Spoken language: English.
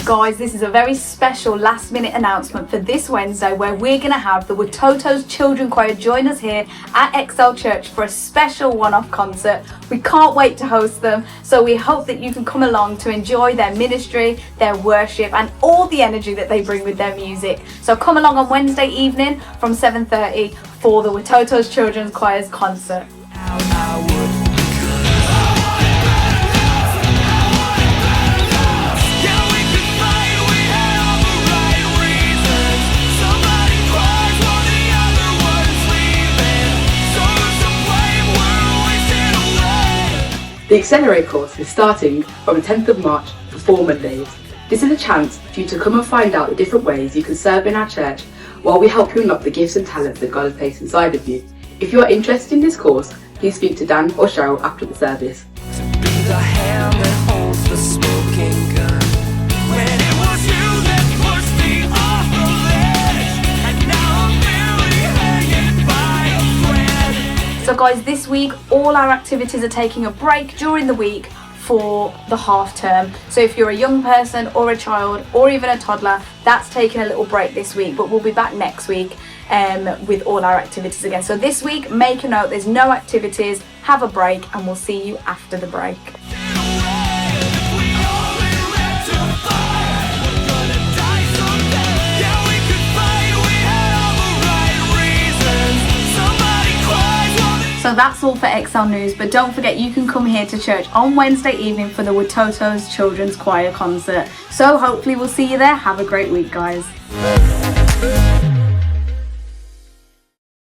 Guys, this is a very special last minute announcement for this Wednesday where we're going to have the Watoto's Children Choir join us here at Excel Church for a special one-off concert. We can't wait to host them, so we hope that you can come along to enjoy their ministry, their worship and all the energy that they bring with their music. So come along on Wednesday evening from 7:30 for the Watoto's Children's Choir's concert. The Accelerate course is starting from the 10th of March for 4 Mondays. This is a chance for you to come and find out the different ways you can serve in our church while we help you unlock the gifts and talents that God has placed inside of you. If you are interested in this course, please speak to Dan or Cheryl after the service. So guys, this week all our activities are taking a break during the week for the half term. So if you're a young person or a child or even a toddler, that's taking a little break this week, but we'll be back next week with all our activities again. So this week, make a note, there's no activities, have a break, and we'll see you after the break. So that's all for Excel News, but don't forget you can come here to church on Wednesday evening for the Watoto's Children's Choir concert. So hopefully we'll see you there. Have a great week, guys.